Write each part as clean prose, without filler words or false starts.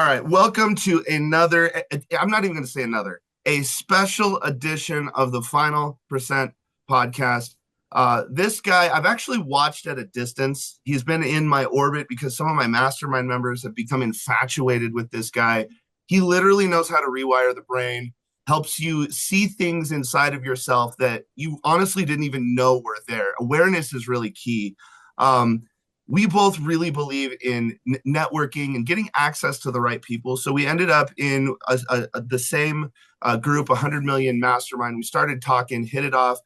right, welcome to another, I'm not even going to say another, a special edition of the Final Percent podcast. This guy, I've actually watched at a distance. He's been in my orbit because some of my mastermind members have become infatuated with this guy. He literally knows how to rewire the brain, helps you see things inside of yourself that you honestly didn't even know were there. Awareness is really key. Um, we both really believe in networking and getting access to the right people. So we ended up in the same group, 100 million mastermind. We started talking, hit it off.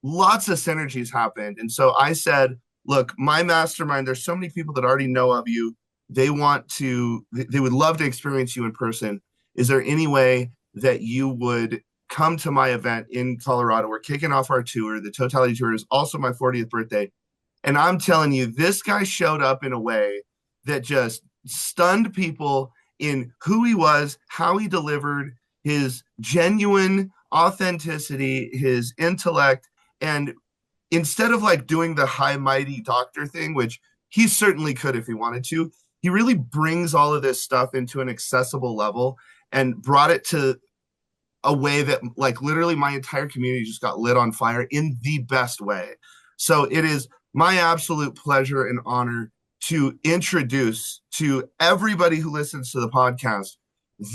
Lots of synergies happened. And so I said, look, my mastermind, there's so many people that already know of you. They would love to experience you in person. Is there any way that you would come to my event in Colorado? We're kicking off our tour. The Totality Tour is also my 40th birthday. And I'm telling you, this guy showed up in a way that just stunned people in who he was, how he delivered, his genuine authenticity, his intellect. And instead of like doing the high mighty doctor thing, which he certainly could if he wanted to, he really brings all of this stuff into an accessible level and brought it to a way that like literally my entire community just got lit on fire in the best way. So it is my absolute pleasure and honor to introduce to everybody who listens to the podcast,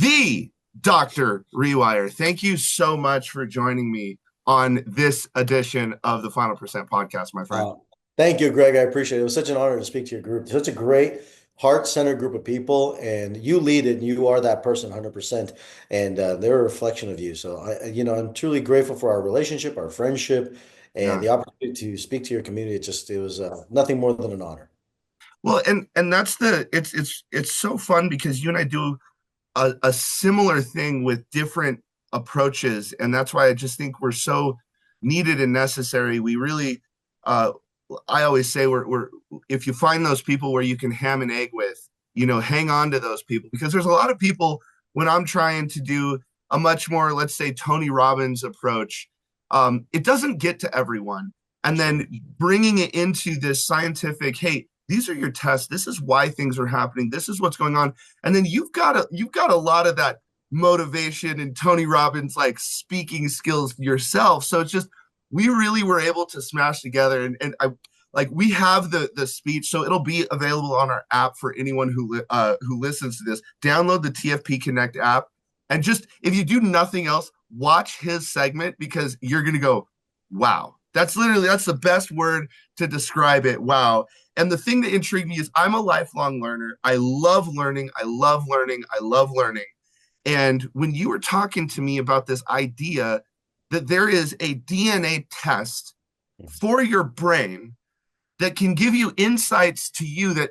the Dr. Rewire. Thank you so much for joining me on this edition of the Final Percent podcast, my friend. Thank you, Greg. I appreciate it. It was such an honor to speak to your group. Such a great heart-centered group of people, and you lead it, and you are that person 100%, and they're a reflection of you. So I'm truly grateful for our relationship, our friendship, and Yeah. the opportunity to speak to your community. It was nothing more than an honor. Well, and that's it's so fun because you and I do a similar thing with different approaches, and that's why I just think we're so needed and necessary. We really, I always say we're if you find those people where you can ham and egg with, hang on to those people because there's a lot of people when I'm trying to do a much more, let's say, Tony Robbins approach, it doesn't get to everyone, and then bringing it into this scientific, hey, these are your tests. This is why things are happening. This is what's going on. And then you've got a lot of that motivation and Tony Robbins like speaking skills yourself. So it's just we really were able to smash together and I like we have the speech, so it'll be available on our app for anyone who listens to this. Download the TFP Connect app and just if you do nothing else, watch his segment because you're gonna go, wow. That's the best word to describe it. Wow. And the thing that intrigued me is I'm a lifelong learner. I love learning. I love learning. I love learning. And when you were talking to me about this idea that there is a DNA test for your brain that can give you insights to you that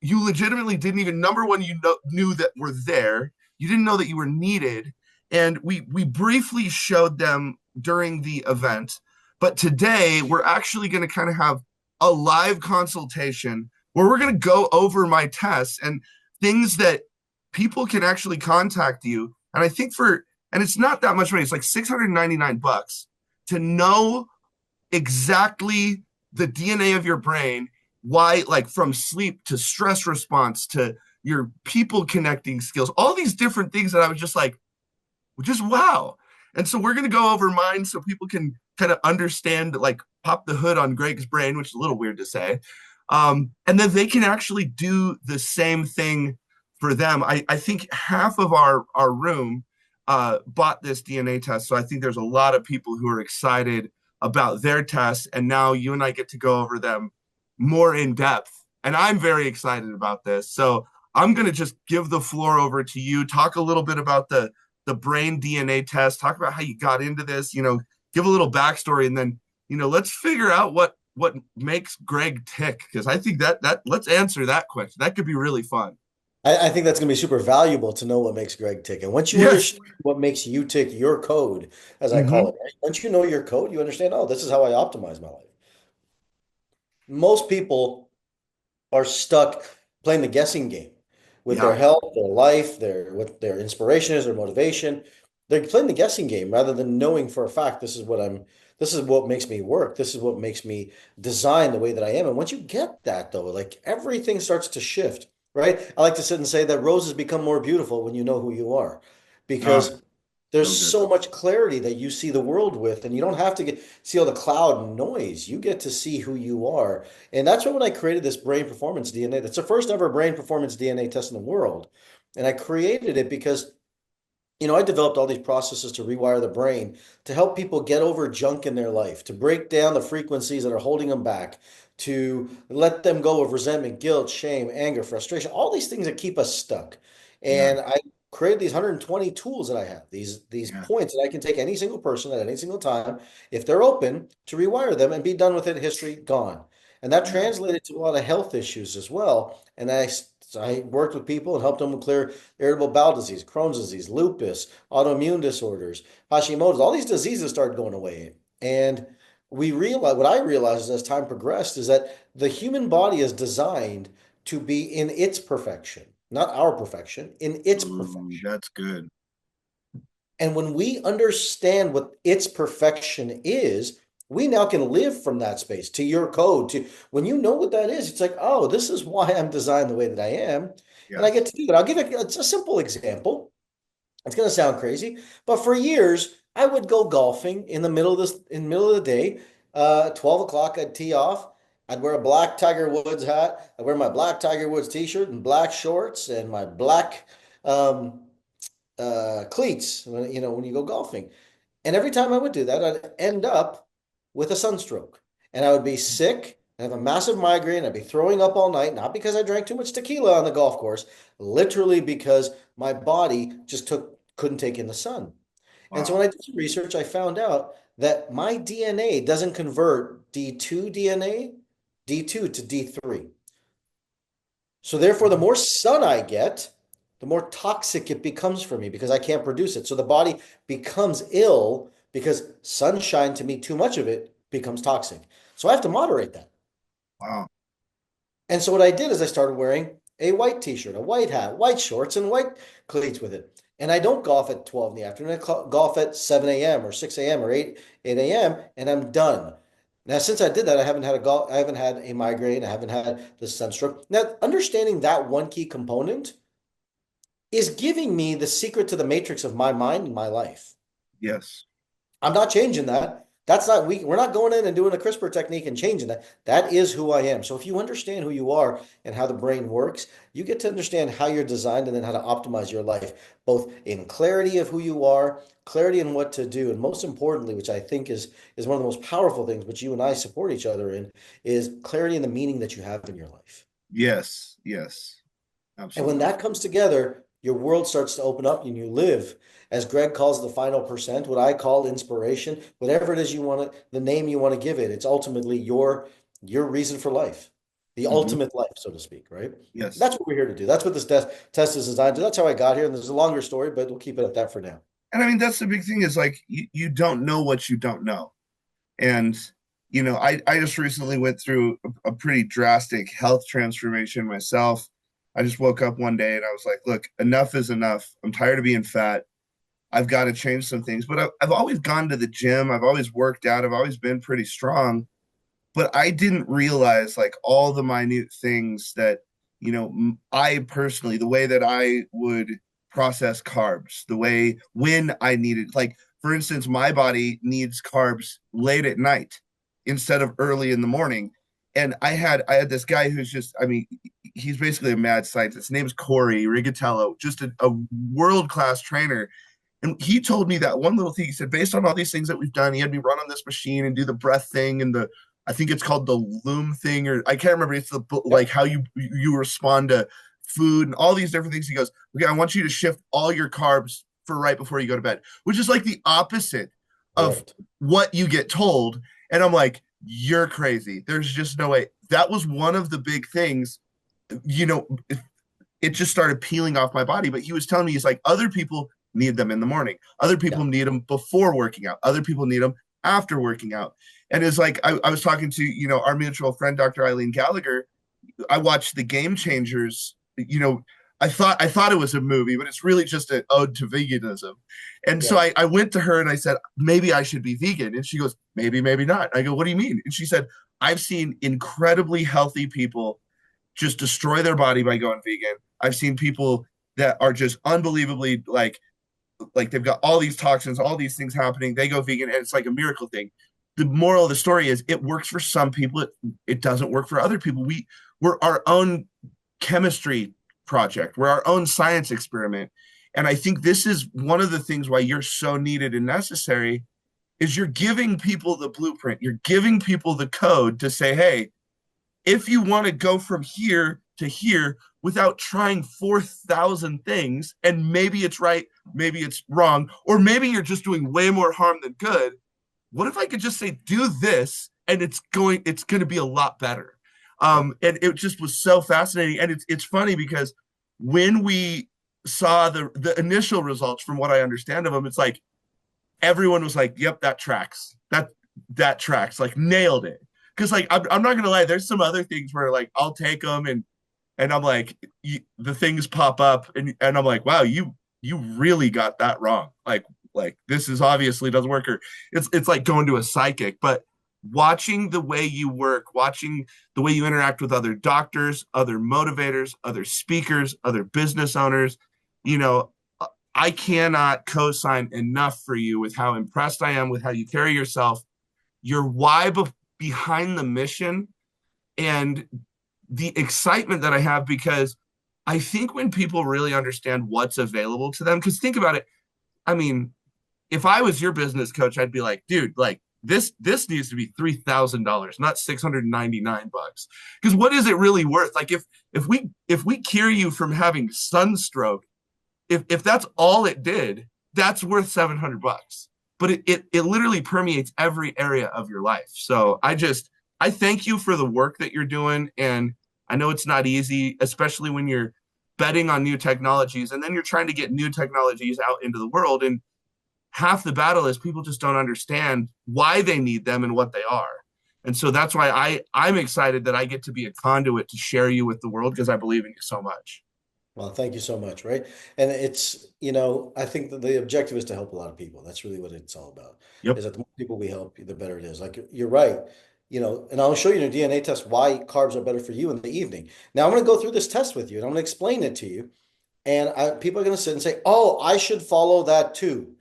you legitimately didn't even, number one, knew that were there. You didn't know that you were needed. And we briefly showed them during the event. But today we're actually going to kind of have a live consultation where we're going to go over my tests and things that people can actually contact you. And I think and it's not that much money. It's like $699 to know exactly the DNA of your brain, why, like from sleep to stress response to your people connecting skills, all these different things that I was just like, just wow. And so we're going to go over mine so people can kind of understand, like pop the hood on Greg's brain, which is a little weird to say. And then they can actually do the same thing for them. I think half of our room bought this DNA test. So I think there's a lot of people who are excited about their tests. And now you and I get to go over them more in depth. And I'm very excited about this. So I'm going to just give the floor over to you, talk a little bit about the brain DNA test, talk about how you got into this, give a little backstory, and then, let's figure out what makes Greg tick. Because I think that let's answer that question. That could be really fun. I think that's going to be super valuable to know what makes Greg tick. And once you Yes. understand what makes you tick, your code, as I call Mm-hmm. it, right? Once you know your code, you understand, oh, this is how I optimize my life. Most people are stuck playing the guessing game with their Yeah. health, their life, what their inspiration is, their motivation. They're playing the guessing game rather than knowing for a fact this is what makes me work. This is what makes me design the way that I am. And once you get that though, like everything starts to shift. right? I like to sit and say that roses become more beautiful when you know who you are, Ah, because there's so good. so much clarity that you see the world with, and you don't have to see all the cloud and noise. You get to see who you are. And that's when I created this brain performance DNA. That's the first ever brain performance DNA test in the world. And I created it because I developed all these processes to rewire the brain to help people get over junk in their life, to break down the frequencies that are holding them back, to let them go of resentment, guilt, shame, anger, frustration, all these things that keep us stuck. Yeah, And I created these 120 tools that I have, these yeah, points that I can take any single person at any single time, if they're open, to rewire them and be done with it, history gone. And that yeah. translated to a lot of health issues as well. And I worked with people and helped them clear irritable bowel disease, Crohn's disease, lupus, autoimmune disorders, Hashimoto's, all these diseases started going away. And what I realized as time progressed is that the human body is designed to be in its perfection, not our perfection, in its Ooh, perfection. that's good. And when we understand what its perfection is, we now can live from that space to your code. To when you know what that is, it's like, oh, this is why I'm designed the way that I am. And I get Yes. to do that. I'll give it a simple example. It's going to sound crazy, but for years I would go golfing in the middle of the day. 12 o'clock, I'd tee off. I'd wear a black Tiger Woods hat. I'd wear my black Tiger Woods t-shirt and black shorts and my black um, cleats. When you go golfing, and every time I would do that, I'd end up with a sunstroke, and I would be sick. I have a massive migraine. I'd be throwing up all night, not because I drank too much tequila on the golf course, literally because my body just couldn't take in the sun. And so Wow. when I did some research, I found out that my DNA doesn't convert D2 DNA, D2 to D3. So therefore, the more sun I get, the more toxic it becomes for me because I can't produce it. So the body becomes ill because sunshine, to me, too much of it becomes toxic. So I have to moderate that. Wow. And so what I did is I started wearing a white t-shirt, a white hat, white shorts, and white cleats with it. And I don't golf at 12 in the afternoon. I golf at 7 a.m. or 6 a.m. or 8 a.m. and I'm done. Now, since I did that, I haven't had a migraine. I haven't had the sunstroke. Now, understanding that one key component is giving me the secret to the matrix of my mind and my life. Yes. I'm not changing that. That's not we're not going in and doing a CRISPR technique and changing that. That is who I am. So if you understand who you are and how the brain works, you get to understand how you're designed and then how to optimize your life, both in clarity of who you are, clarity in what to do, and most importantly, which I think is one of the most powerful things, which you and I support each other in, is clarity in the meaning that you have in your life. Yes. Yes. And when Absolutely. that comes together, your world starts to open up and you live, as Greg calls the final percent, what I call inspiration, whatever it is you want to, the name you want to give it. It's ultimately your reason for life, the Hmm. ultimate life, so to speak, right? Yes. That's what we're here to do. That's what this test is designed to. That's how I got here. And there's a longer story, but we'll keep it at that for now. And I mean, that's the big thing is like you don't know what you don't know. And, I just recently went through a pretty drastic health transformation myself. I just woke up one day and I was like, look, enough is enough. I'm tired of being fat. I've got to change some things. But I've always gone to the gym. I've always worked out. I've always been pretty strong. But I didn't realize like all the minute things that, I personally, the way that I would process carbs, the way when I needed, like, for instance, my body needs carbs late at night instead of early in the morning. And I had this guy who's just, I mean, he's basically a mad scientist. His name's Corey Rigatello, just a world class trainer. And he told me that one little thing. He said, based on all these things that we've done, he had me run on this machine and do the breath thing and I think it's called the loom thing, or I can't remember. It's the like Yep. how you respond to food and all these different things. He goes, okay, I want you to shift all your carbs for right before you go to bed, which is like the opposite of Right. what you get told. And I'm like, you're crazy. There's just no way. That was one of the big things, you know, it just started peeling off my body. But he was telling me, he's like, other people need them in the morning. Other Yeah. people need them before working out. Other people need them after working out. And it's like, I was talking to, our mutual friend, Dr. Eileen Gallagher. I watched the Game Changers, I thought it was a movie, but it's really just an ode to veganism. And so Yeah. I went to her and I said, maybe I should be vegan. And she goes, maybe, maybe not. I go, what do you mean? And she said, I've seen incredibly healthy people just destroy their body by going vegan. I've seen people that are just unbelievably like they've got all these toxins, all these things happening. They go vegan, and it's like a miracle thing. The moral of the story is it works for some people. It doesn't work for other people. We're our own chemistry project. We're our own science experiment. And I think this is one of the things why you're so needed and necessary is you're giving people the blueprint. You're giving people the code to say, hey, if you want to go from here to here without trying 4,000 things, and maybe it's right, maybe it's wrong, or maybe you're just doing way more harm than good, what if I could just say, do this, and it's going to be a lot better. And it just was so fascinating. And it's funny because when we saw the initial results from what I understand of them, it's like everyone was like, yep, that tracks. That tracks, like nailed it. Because like I'm not gonna lie, there's some other things where like I'll take them and I'm like the things pop up and I'm like, wow, you really got that wrong. Like this is obviously doesn't work, or it's like going to a psychic. But watching the way you work, watching the way you interact with other doctors, other motivators, other speakers, other business owners, you know, I cannot co-sign enough for you with how impressed I am with how you carry yourself, your why behind the mission, and the excitement that I have, because I think when people really understand what's available to them, because think about it, I mean, if I was your business coach, I'd be like, dude, like this needs to be $3,000, not $699. Because what is it really worth? Like if we cure you from having sunstroke, if that's all it did, that's worth $700. But it literally permeates every area of your life. So I thank you for the work that you're doing, and I know it's not easy, especially when you're betting on new technologies and then you're trying to get new technologies out into the world. And half the battle is people just don't understand why they need them and what they are. And so that's why I'm excited that I get to be a conduit to share you with the world, because I believe in you so much. Well, thank you so much, right? And it's, I think that the objective is to help a lot of people. That's really what it's all about. Yep. Is that the more people we help, the better it is. Like you're right. And I'll show you in a DNA test why carbs are better for you in the evening. Now I'm going to go through this test with you and I'm going to explain it to you. And people are going to sit and say, "Oh, I should follow that too."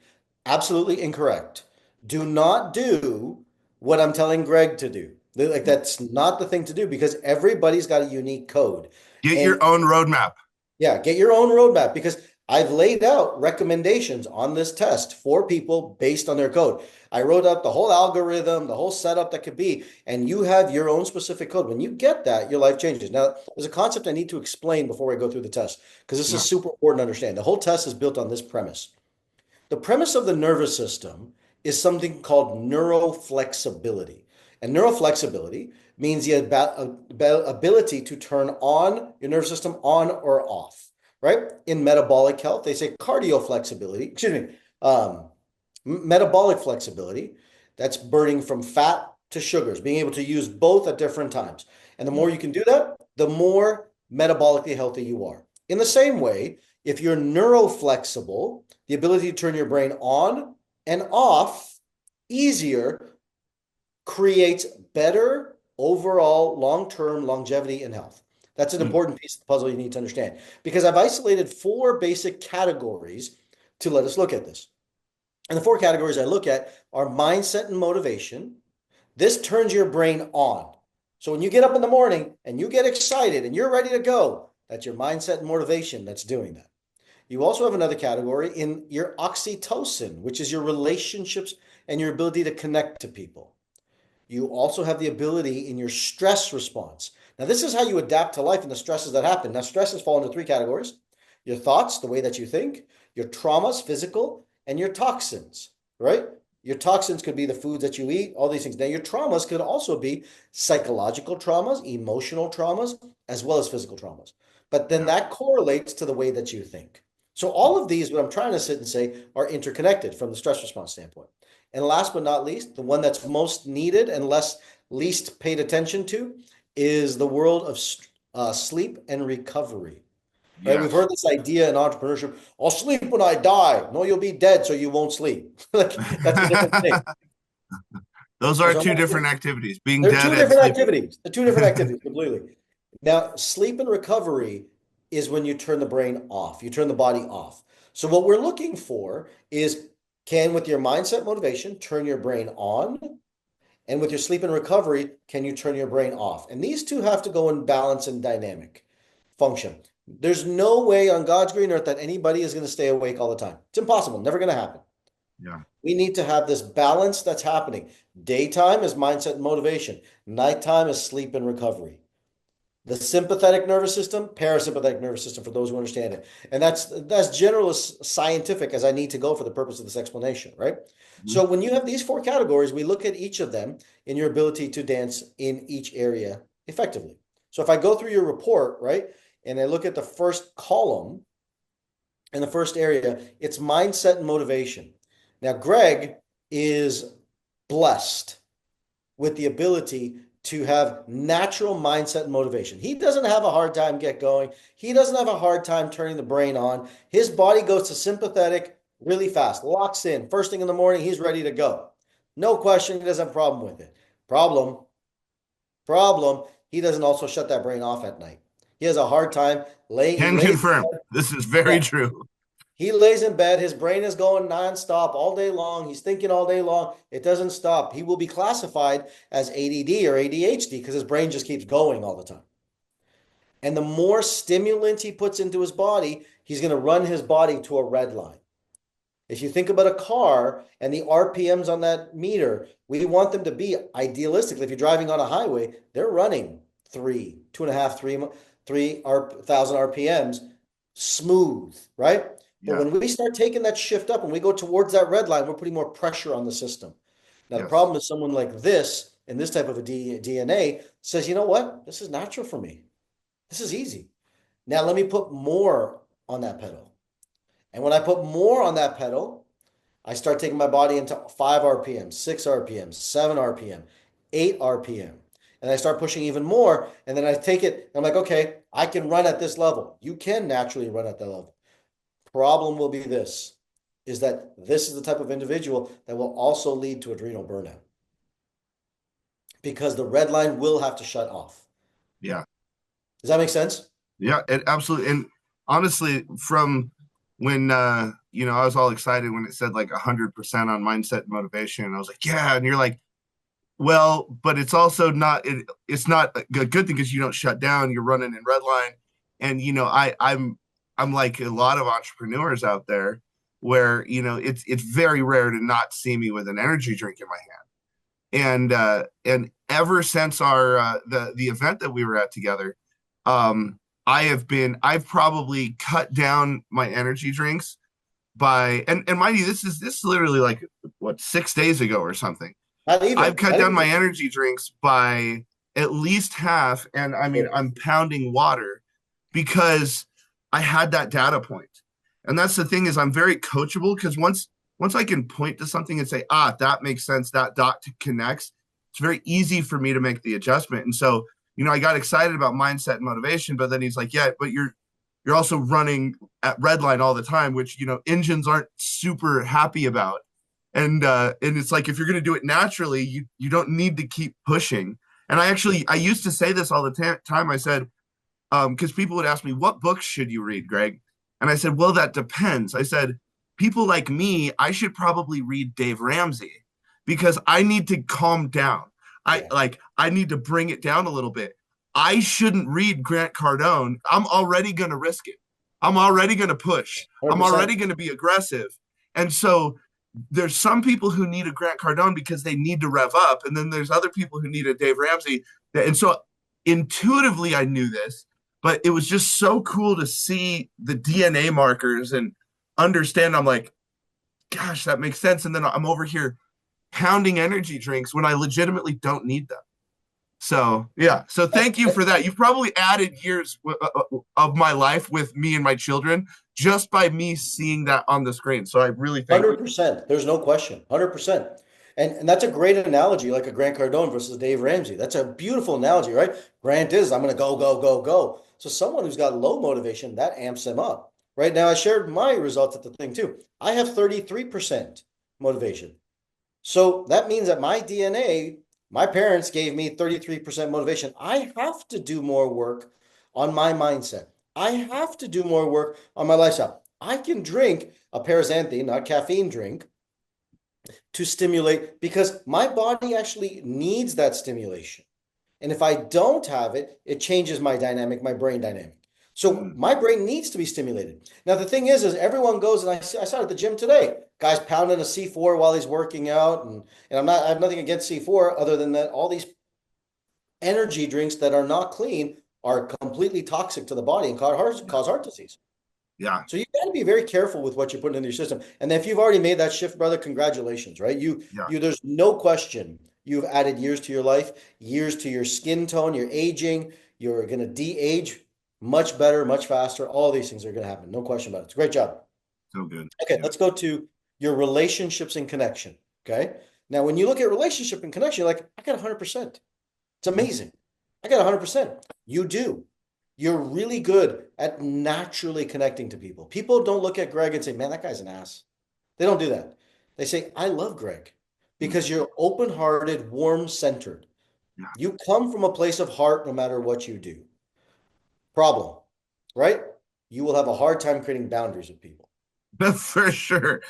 Absolutely incorrect. Do not do what I'm telling Greg to do. Like that's not the thing to do because everybody's got a unique code. Get your And own roadmap. yeah, get your own roadmap because I've laid out recommendations on this test for people based on their code. I wrote out the whole algorithm, the whole setup that could be, and you have your own specific code. When you get that, your life changes. Now, there's a concept I need to explain before I go through the test because this Yeah. is super important to understand. The whole test is built on this premise. The premise of the nervous system is something called neuroflexibility. And neuroflexibility means the ability to turn on your nervous system on or off, right? In metabolic health, they say cardioflexibility, excuse me, metabolic flexibility, that's burning from fat to sugars, being able to use both at different times. And the more you can do that, the more metabolically healthy you are. In the same way, if you're neuroflexible, the ability to turn your brain on and off easier creates better overall long-term longevity and health. That's an important piece of the puzzle you need to understand because I've isolated 4 basic categories to let us look at this. And the 4 categories I look at are mindset and motivation. This turns your brain on. So when you get up in the morning and you get excited and you're ready to go, that's your mindset and motivation that's doing that. You also have another category in your oxytocin, which is your relationships and your ability to connect to people. You also have the ability in your stress response. Now, this is how you adapt to life and the stresses that happen. Now, stresses fall into 3 categories: your thoughts, the way that you think, your traumas, physical, and your toxins, right? Your toxins could be the foods that you eat, all these things. Now, your traumas could also be psychological traumas, emotional traumas, as well as physical traumas. But then that correlates to the way that you think. So all of these, what I'm trying to sit and say, are interconnected from the stress response standpoint. And last but not least, the one that's most needed and least paid attention to is the world of sleep and recovery. Right? We've Yes. heard this idea in entrepreneurship: "I'll sleep when I die." No, you'll be dead, so you won't sleep. Like that's a different thing. Those are So two different activities, being they're dead two and different sleeping. activities. They're two different activities completely. Now, sleep and recovery is when you turn the brain off, you turn the body off. So, what we're looking for is can, with your mindset motivation, turn your brain on? And with your sleep and recovery, can you turn your brain off? And these two have to go in balance and dynamic function. There's no way on God's green earth that anybody is going to stay awake all the time. It's impossible, never going to happen. Yeah. We need to have this balance that's happening. Daytime is mindset and motivation, nighttime is sleep and recovery. The sympathetic nervous system, parasympathetic nervous system, for those who understand it. And that's general as scientific as I need to go for the purpose of this explanation, right? Mhm. So when you have these four categories, we look at each of them in your ability to dance in each area effectively. So if I go through your report, right, and I look at the first column in the first area, it's mindset and motivation. Now, Greg is blessed with the ability to have natural mindset and motivation. He doesn't have a hard time get going. He doesn't have a hard time turning the brain on. His body goes to sympathetic really fast, locks in. First thing in the morning, he's ready to go. No question, he doesn't have a problem with it. Problem, problem, he doesn't also shut that brain off at night. He has a hard time he Can lays, confirm. This is very yeah, true. he lays in bed, his brain is going nonstop all day long. He's thinking all day long. It doesn't stop. He will be classified as ADD or ADHD because his brain just keeps going all the time. And the more stimulant he puts into his body, he's going to run his body to a red line. If you think about a car and the RPMs on that meter, we want them to be idealistically, if you're driving on a highway, they're running three, two and a half, three thousand RPMs smooth, right? But Yeah. when we start taking that shift up and we go towards that red line, we're putting more pressure on the system. Now, the Yes. problem is someone like this, in this type of a DNA, says, you know what? This is natural for me. This is easy. Now, let me put more on that pedal. And when I put more on that pedal, I start taking my body into 5 RPM, 6 RPM, 7 RPM, 8 RPM. And I start pushing even more. And then I take it, I'm like, okay, I can run at this level. You can naturally run at that level. Problem will be this, is that this is the type of individual that will also lead to adrenal burnout because the red line will have to shut off. Yeah. Does that make sense? Yeah, it absolutely. And honestly, from when I was all excited when it said like 100% on mindset and motivation, and I was like, yeah, and you're like, well, but it's also not it's not a good thing because you don't shut down, you're running in red line. And I'm like a lot of entrepreneurs out there where, it's very rare to not see me with an energy drink in my hand. And ever since our the event that we were at together, um I've probably cut down my energy drinks by, and mind you, this is literally like what, 6 days ago or something. Not I've even, cut not down even my 6 days. energy drinks by at least half, and I mean Sure. I'm pounding water because I had that data point. And that's the thing, is I'm very coachable because once I can point to something and say, that makes sense, that dot connects, it's very easy for me to make the adjustment. And so, I got excited about mindset and motivation, but then he's like, yeah, but you're also running at red line all the time, which, engines aren't super happy about. And it's like, if you're going to do it naturally, you don't need to keep pushing. And I used to say this all the time. I said, because people would ask me, what books should you read, Greg? And I said, well, that depends. I said, people like me, I should probably read Dave Ramsey because I need to calm down. Yeah. I need to bring it down a little bit. I shouldn't read Grant Cardone. I'm already going to risk it. I'm already going to push. I'm 100%. already going to be aggressive. And so there's some people who need a Grant Cardone because they need to rev up, and then there's other people who need a Dave Ramsey. And so intuitively, I knew this, but it was just so cool to see the DNA markers and understand. I'm like, gosh, that makes sense. And then I'm over here pounding energy drinks when I legitimately don't need them. So yeah, so thank you for that. You've probably added years of my life with me and my children just by me seeing that on the screen. So I really thank you. 100%. There's no question. 100%. And that's a great analogy, like a Grant Cardone versus Dave Ramsey. That's a beautiful analogy, right? Grant is, I'm going to go, go, go, go. So someone who's got low motivation, that amps them up. Right now, I shared my results at the thing too. I have 33% motivation. So that means that my DNA, My parents gave me 33% motivation. I have to do more work on my mindset. I have to do more work on my lifestyle. I can drink a paraxanthine, not caffeine drink, to stimulate because my body actually needs that stimulation. And if I don't have it, it changes my dynamic, my brain dynamic. So Mm, my brain needs to be stimulated. Now, the thing is everyone goes, and I saw it at the gym today, guys pounding a C4 while he's working out. And I have nothing against C4 other than that all these energy drinks that are not clean are completely toxic to the body and yeah, cause heart disease. yeah, So you got to be very careful with what you're putting into your system. And if you've already made that shift, brother, congratulations, right? yeah. There's no question you've added years to your life, years to your skin tone, your aging. You're going to de-age much better, much faster. All these things are going to happen. No question about it. It's a great job. So good. Okay, Yeah. let's go to your relationships and connection. Okay. Now, when you look at relationship and connection, you're like, I got 100%. It's Mhm. amazing. I got 100%. You do. You're really good at naturally connecting to people. People don't look at Greg and say, man, that guy's an ass. They don't do that. They say, I love Greg Mm, because you're open hearted, warm centered. yeah. You come from a place of heart no matter what you do. Problem, right? You will have a hard time creating boundaries with people. For sure.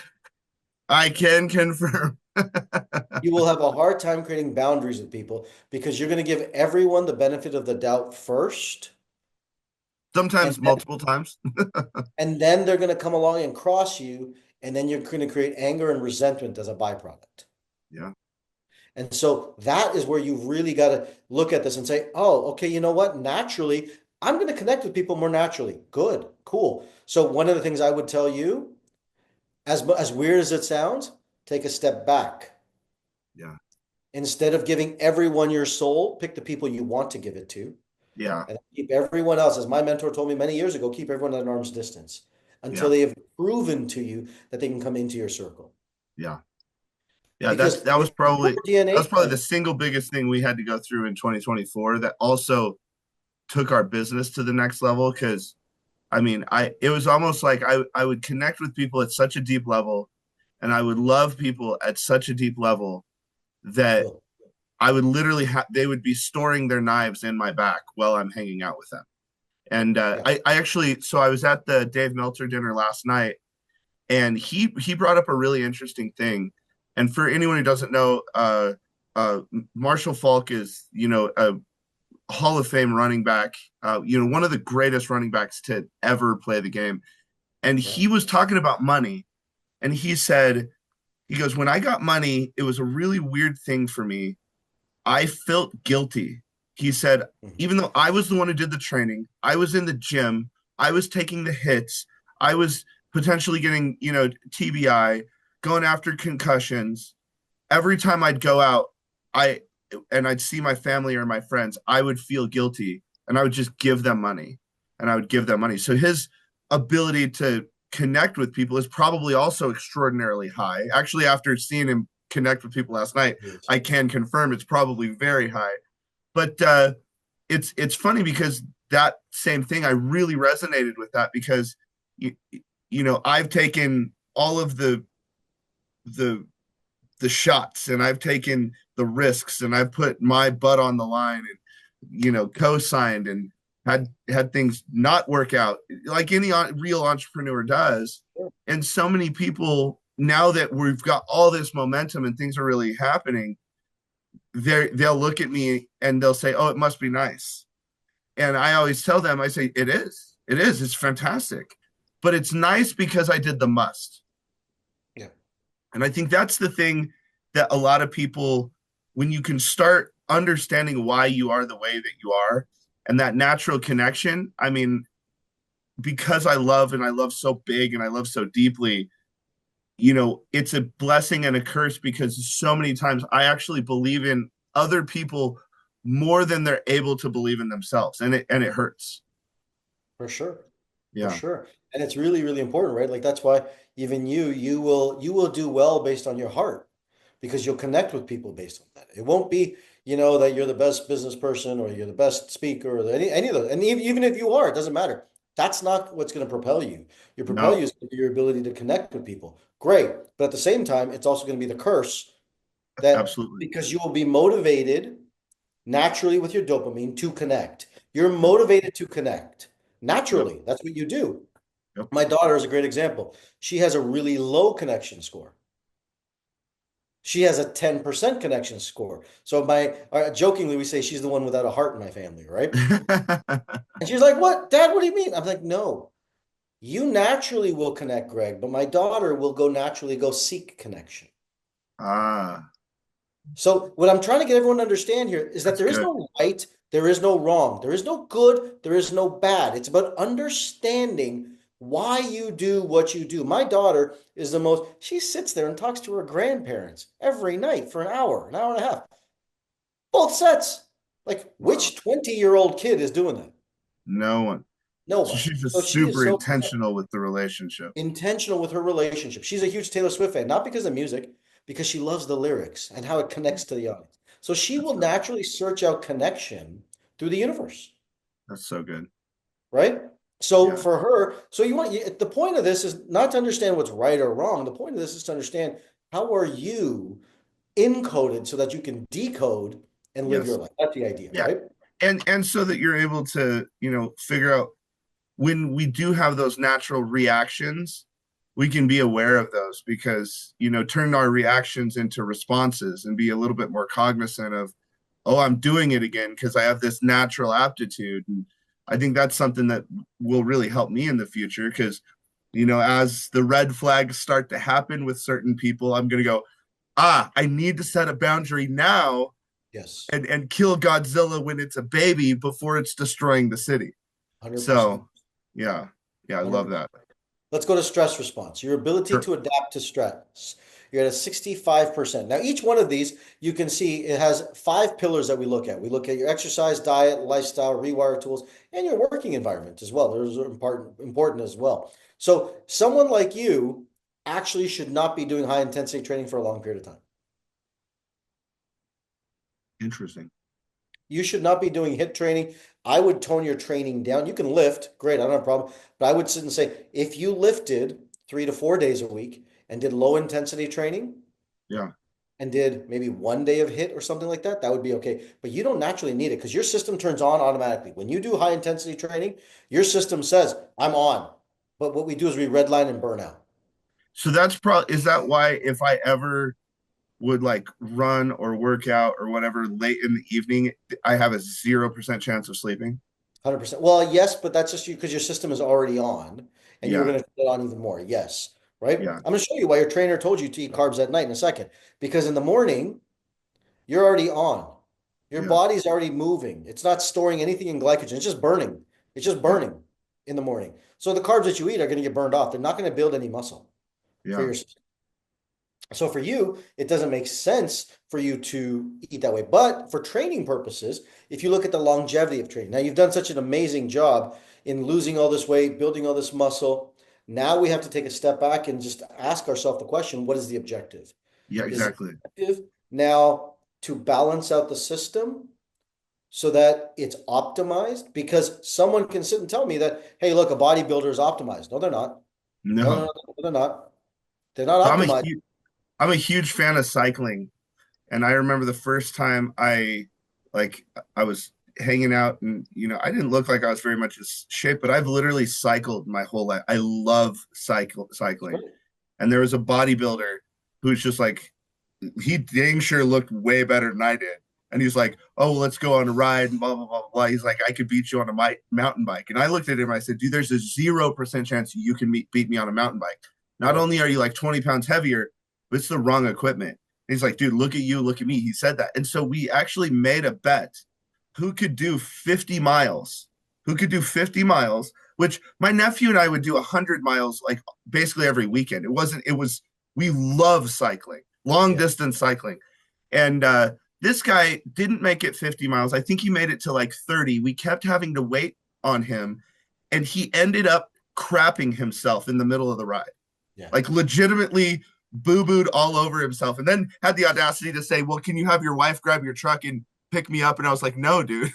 I can confirm. You will have a hard time creating boundaries with people because you're going to give everyone the benefit of the doubt first. And Sometimes multiple times. And then they're going to come along and cross you, and then you're going to create anger and resentment as a byproduct. Yeah. And so that is where you've really got to look at this and say, oh, okay, you know what? Naturally, I'm going to connect with people more naturally. Good, cool. So one of the things I would tell you, as weird as it sounds, take a step back. Yeah. Instead of giving everyone your soul, pick the people you want to give it to, Yeah. and keep everyone else, as my mentor told me many years ago, keep everyone at an arm's distance until Yeah. they have proven to you that they can come into your circle. Yeah. Yeah. Because That was in the core probably DNA, the single biggest thing we had to go through in 2024 that also took our business to the next level. Cause I mean, it was almost like I would connect with people at such a deep level and I would love people at such a deep level that cool. I would literally have they would be storing their knives in my back while I'm hanging out with them. And Yeah, I actually, so I was at the Dave Meltzer dinner last night, and he brought up a really interesting thing. And for anyone who doesn't know, Marshall Falk is a Hall of Fame running back, one of the greatest running backs to ever play the game. And yeah. he was talking about money, and he goes, when I got money, it was a really weird thing for me. I felt guilty. He said, Mhm. even though I was the one who did the training, I was in the gym, I was taking the hits, I was potentially getting, TBI, going after concussions. Every time I'd go out, I I'd see my family or my friends, I would feel guilty and I would just give them money and I would give them money. So his ability to connect with people is probably also extraordinarily high. Actually, after seeing him connect with people last night, I can confirm it's probably very high. But it's funny because that same thing I really resonated with that because you, I've taken all of the the shots and I've taken the risks and I've put my butt on the line and co-signed and had things not work out like any real entrepreneur does. And so many people now that we've got all this momentum and things are really happening, they'll look at me and they'll say, "Oh, it must be nice." And I always tell them, I say, "It is. It is. It's fantastic." But it's nice because I did the must. Yeah, And I think that's the thing that a lot of people, when you can start understanding why you are the way that you are and that natural connection, I mean, because I love and I love so big and I love so deeply, it's a blessing and a curse because so many times I actually believe in other people more than they're able to believe in themselves. And it hurts. for sure. For Yeah. sure. And it's really, really important, right? Like that's why even you will do well based on your heart because you'll connect with people based on that. It won't be, that you're the best business person or you're the best speaker or any of those. And even if you are, it doesn't matter. That's not what's going to propel you. Your propel No. you is going to be your ability to connect with people. Great. But at the same time, it's also going to be the curse that Absolutely. because you will be motivated naturally with your dopamine to connect. You're Yep. motivated to connect Yep. naturally. That's what you do. Yep. My daughter is a great example. She has a really low connection score. She has a 10% connection score. So jokingly, we say she's the one without a heart in my family, right? And she's like, "What, Dad? What do you mean?" I'm like, "No, you naturally will connect, Greg, but my daughter will go naturally go seek connection." Ah, So what I'm trying to get everyone to understand here is that that's there is good. no right, there is no wrong, there is no good, there is no bad. It's about understanding why you do what you do. My daughter is the most, she sits there and talks to her grandparents every night for an hour and a half, both sets. Like, Wow. which 20-year-old kid is doing that? No one. So Nobody. she's So just she is super so intentional with the relationship. intentional with her relationship. She's a huge Taylor Swift fan, not because of music, because she loves the lyrics and how it connects to the audience. So she That's will good. naturally search out connection through the universe, That's so good. right? So Yeah. for her, so the point of this is not to understand what's right or wrong. The point of this is to understand how are you encoded so that you can decode and live your Yes. life. That's the idea, Yeah. right? And so that you're able to, figure out when we do have those natural reactions, we can be aware of those because, turn our reactions into responses and be a little bit more cognizant of, oh, I'm doing it again because I have this natural aptitude. And I think that's something that will really help me in the future because, as the red flags start to happen with certain people, I'm going to go, I need to set a boundary now Yes, and kill Godzilla when it's a baby before it's destroying the city. 100%. So, yeah, yeah, I love 100%. that. Let's go to stress response. Your ability Sure. to adapt to stress. You're at a 65%. Now, each one of these, you can see it has five pillars that we look at. We look at your exercise, diet, lifestyle, rewire tools, and your working environment as well. Those are important as well. So, someone like you actually should not be doing high intensity training for a long period of time. Interesting. You should not be doing hit training. I would tone your training down. You can lift, great, I don't have a problem. But I would sit and say, if you lifted 3 to 4 days a week and did low intensity training Yeah. and did maybe 1 day of hit or something like that, that would be okay. But you don't naturally need it because your system turns on automatically. When you do high intensity training, your system says, I'm on. But what we do is we redline and burn out. So that's probably, is that why if I ever would like run or work out or whatever late in the evening, I have a 0% chance of sleeping? 100%. Well, yes, but that's just you because your system is already on and you were Yeah. going to turn it on even more. Yes. Right? Yeah. I'm going to show you why your trainer told you to eat carbs at night in a second. Because in the morning, you're already on. Your Yeah. body's already moving. It's not storing anything in glycogen. It's just burning. It's just Yeah. burning in the morning. So the carbs that you eat are going to get burned off. They're not going to build any muscle for Yeah. your system. So for you, it doesn't make sense for you to eat that way. But for training purposes, if you look at the longevity of training, now you've done such an amazing job in losing all this weight, building all this muscle. Now we have to take a step back and just ask ourselves the question, what is the objective? Yeah. Is the Exactly. objective now to balance out the system so that it's optimized? Because someone can sit and tell me that, hey, look, a bodybuilder is optimized. No, they're not. No, no, No. no, they're not. They're not So optimized. I'm a huge fan of cycling. And I remember the first time like I was hanging out and I didn't look like I was very much in shape, but I've literally cycled my whole life. I love cycling. Great. And there was a bodybuilder who's just like he dang sure looked way better than I did. And he's like, "Oh, well, let's go on a ride and blah blah blah blah." He's like, "I could beat you on a mountain bike." And I looked at him and I said, "Dude, there's a 0% chance you can beat me on a mountain bike. Not Right. only are you like 20 pounds heavier, but it's the wrong equipment." And he's like, "Dude, look at you, look at me." He said that. And so we actually made a bet who could do 50 miles, who could do 50 miles, which my nephew and I would do 100 miles like basically every weekend. We love cycling, long Yeah. distance cycling. And this guy didn't make it 50 miles. I think he made it to like 30. We kept having to wait on him, and he ended up crapping himself in the middle of the ride, Yeah. like legitimately boo booed all over himself, and then had the audacity to say, "Well, can you have your wife grab your truck and pick me up?" And I was like, "No, dude,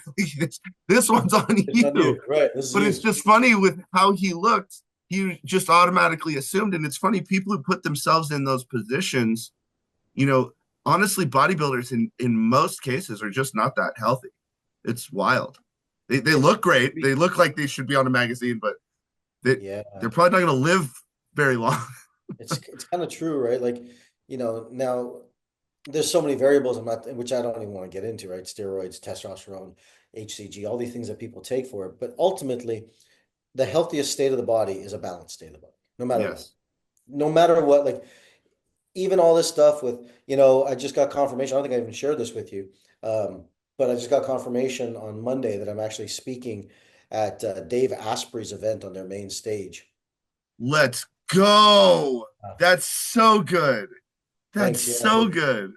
this one's on It's on you." you. Right. This is But it's you. just funny with how he looked. He just automatically assumed, and it's funny, people who put themselves in those positions, you know, honestly, bodybuilders in most cases are just not that healthy. It's wild. They It's look great. They look like they should be on a magazine, but yeah. they're probably not going to live very long. It's kind of true, right? Like, now there's so many variables which I don't even want to get into, right? Steroids, testosterone, HCG, all these things that people take for it. But ultimately, the healthiest state of the body is a balanced state of the body, no matter what. Yes. No matter what, like even all this stuff with, I just got confirmation. I don't think I even shared this with you. Um, but I just got confirmation on Monday that I'm actually speaking at Dave Asprey's event on their main stage. Let's go. Wow. That's so good. That's Thanks. Yeah. so good.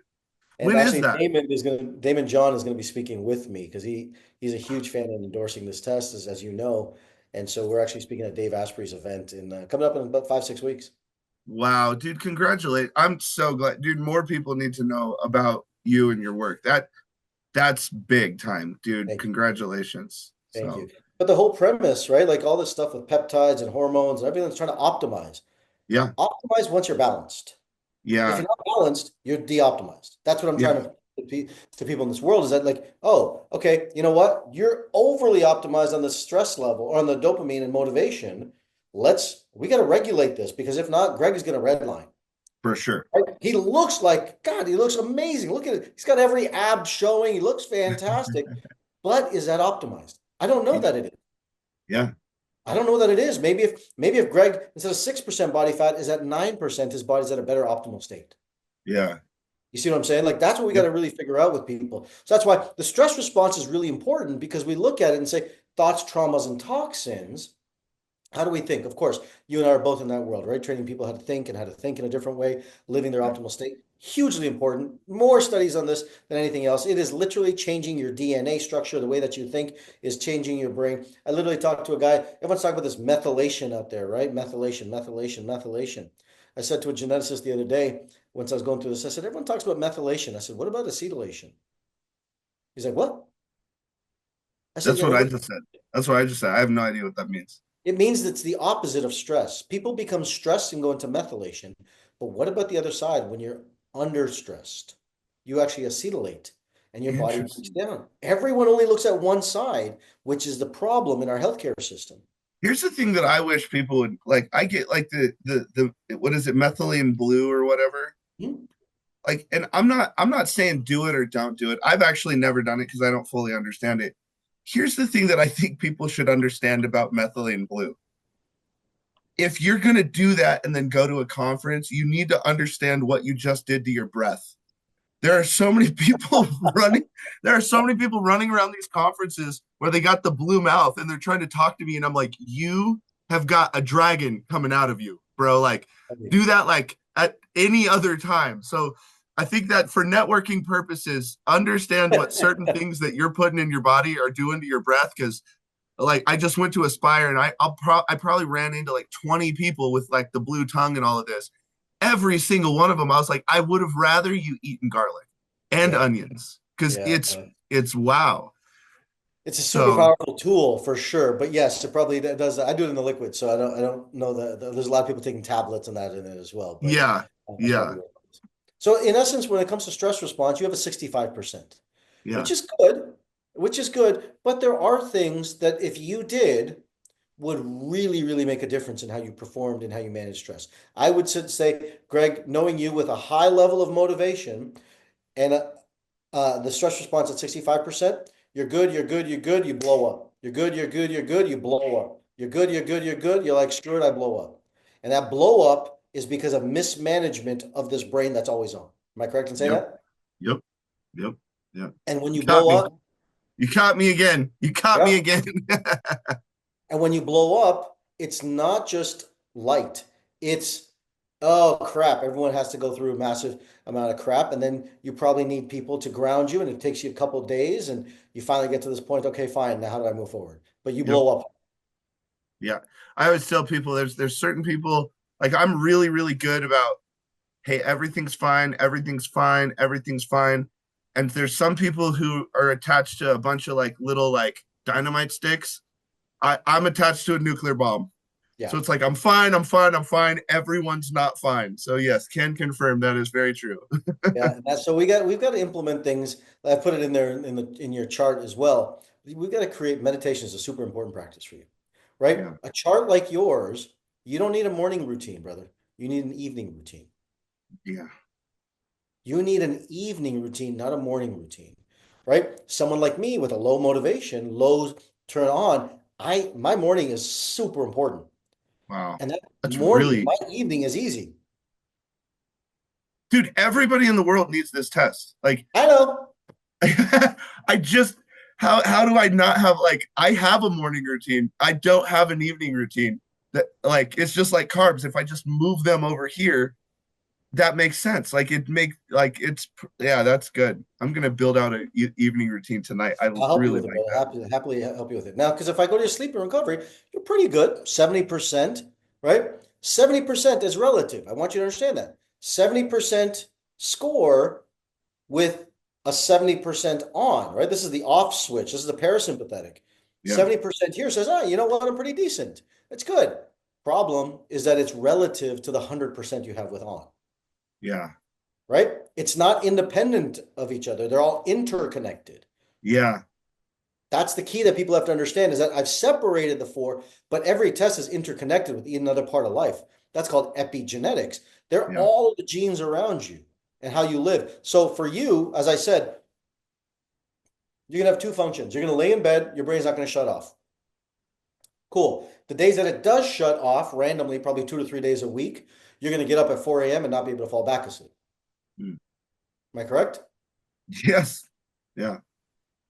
And When is actually, that? Damon John is gonna be speaking with me because he's a huge fan and endorsing this test, as you know. And so we're actually speaking at Dave Asprey's event in coming up in about 5, 6 weeks. Wow, dude, congratulate. I'm so glad. Dude, more people need to know about you and your work. That's big time, dude. Thank you. Congratulations. Thank So, you. But the whole premise, right? Like all this stuff with peptides and hormones and everything that's trying to optimize. yeah. Optimize once you're balanced. If Yeah. you're not balanced, you're de-optimized. That's what I'm Yeah. trying to people in this world is that like, oh, okay, you know what? You're overly optimized on the stress level or on the dopamine and motivation. We got to regulate this because if not, Greg is going to redline. For sure. Right? He looks like, God, he looks amazing. Look at it. He's got every ab showing. He looks fantastic. But is that optimized? I don't know Yeah. that it is. Yeah. I don't know that it is. Maybe if Greg, instead of 6% body fat, is at 9%, his body's at a better optimal state. Yeah. You see what I'm saying? Like that's what we got Yep. to really figure out with people. So that's why the stress response is really important because we look at it and say thoughts, traumas, and toxins. How do we think? Of course, you and I are both in that world, right? Training people how to think and how to think in a different way, living their Yeah. optimal state. Hugely important. More studies on this than anything else. It is literally changing your DNA structure. The way that you think is changing your brain. I literally talked to a guy, everyone's talking about this methylation out there, right? Methylation, methylation, methylation. I said to a geneticist the other day, once I was going through this, I said, everyone talks about methylation. I said, what about acetylation? He's like, what? I said, That's yeah, what I what? just said. That's what I just said. I have no idea what that means. It means it's the opposite of stress. People become stressed and go into methylation. But what about the other side when you're under stressed? You actually acetylate and your body breaks Interesting. down. Everyone only looks at one side, which is the problem in our healthcare system. Here's the thing that I wish people would like. I get like the what is it, methylene blue or whatever. Hmm? Like, and I'm not saying do it or don't do it. I've actually never done it because I don't fully understand it. Here's the thing that I think people should understand about methylene blue. If you're going to do that and then go to a conference, you need to understand what you just did to your breath. There are so many people running. There are so many people running around these conferences where they got the blue mouth and they're trying to talk to me, and I'm like, you have got a dragon coming out of you, bro. Like, do that like at any other time. So I think that for networking purposes, understand what certain things that you're putting in your body are doing to your breath. Because like I just went to Aspire and I probably ran into like 20 people with like the blue tongue and all of this. Every single one of them, I was like, I would have rather you eaten garlic and Yeah, onions because yeah. it's wow. It's a super So powerful tool for sure. But yes, it probably does. I do it in the liquid, so I don't know that there's a lot of people taking tablets and that in it as well. But yeah, that's probably yeah, what it is. So in essence, when it comes to stress response, you have a 65%, which yeah. is good, which is good. But there are things that if you did would really, really make a difference in how you performed and how you manage stress. I would say, Greg, knowing you with a high level of motivation and the stress response at 65%, you're good, you're good, you're good, you blow up. You're good, you're good, you're good, you blow up. You're good, you're good, you're good, you're like, screw it, I blow up. And that blow up is because of mismanagement of this brain that's always on. Am I correct in saying Yep, that? yep, yep, yep. And when You you caught blow me. up, You caught me again. You caught me yeah. again. And when you blow up, it's not just light. It's, oh crap, everyone has to go through a massive amount of crap. And then you probably need people to ground you, and it takes you a couple of days, and you finally get to this point, okay, fine, now how do I move forward? But you Yep. blow up. Yeah. I always tell people there's certain people like I'm really, really good about, hey, everything's fine, everything's fine, everything's fine. And there's some people who are attached to a bunch of like little like dynamite sticks. I'm attached to a nuclear bomb. Yeah. So it's like I'm fine, I'm fine, I'm fine. Everyone's not fine. So yes, can confirm that is very true. Yeah, and that's so we've got to implement things. I put it in there in your chart as well. We've got to create meditation is a super important practice for you, right? Yeah, A chart like yours, you don't need a morning routine, brother. You need an evening routine. yeah, You need an evening routine, not a morning routine, right? Someone like me with a low motivation, low turn on, I my morning is super important. wow. And that That's morning, really, my evening is easy. dude, everybody in the world needs this test. Like I know. I just how do I not have like I have a morning routine. I don't have an evening routine. That like it's just like carbs. If I just move them over here, that makes sense. Like it make like it's yeah, that's good. I'm gonna build out a evening routine tonight. I I'll help you really with it, like brother. that. Happily help you with it. Now, because if I go to your sleep and recovery, you're pretty good. 70%, right? 70% is relative. I want you to understand that. 70% score with a 70% on, right? This is the off switch. This is the parasympathetic. Yeah, 70% here says, you know what? I'm pretty decent. It's good. Problem is that it's relative to the 100% you have with on, yeah, right? It's not independent of each other. They're all interconnected. yeah, That's the key that people have to understand is that I've separated the four, but every test is interconnected with another part of life. That's called epigenetics. They're yeah. all the genes around you and how you live. So for you, as I said, you're going to have two functions. You're going to lay in bed, your brain's not going to shut off. Cool. The days that it does shut off randomly, probably 2 to 3 days a week, you're going to get up at 4 a.m. and not be able to fall back asleep. Mm. Am I correct? Yes. Yeah.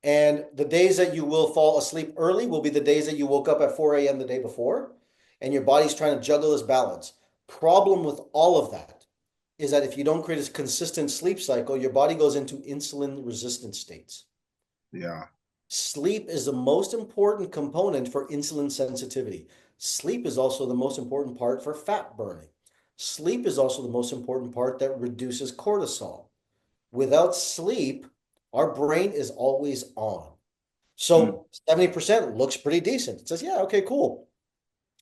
And the days that you will fall asleep early will be the days that you woke up at 4 a.m. the day before, and your body's trying to juggle this balance. Problem with all of that is that if you don't create a consistent sleep cycle, your body goes into insulin resistant states. Yeah. Sleep is the most important component for insulin sensitivity. Sleep is also the most important part for fat burning. Sleep is also the most important part that reduces cortisol. Without sleep, our brain is always on. Mm. So 70% looks pretty decent. It says, yeah, okay, cool.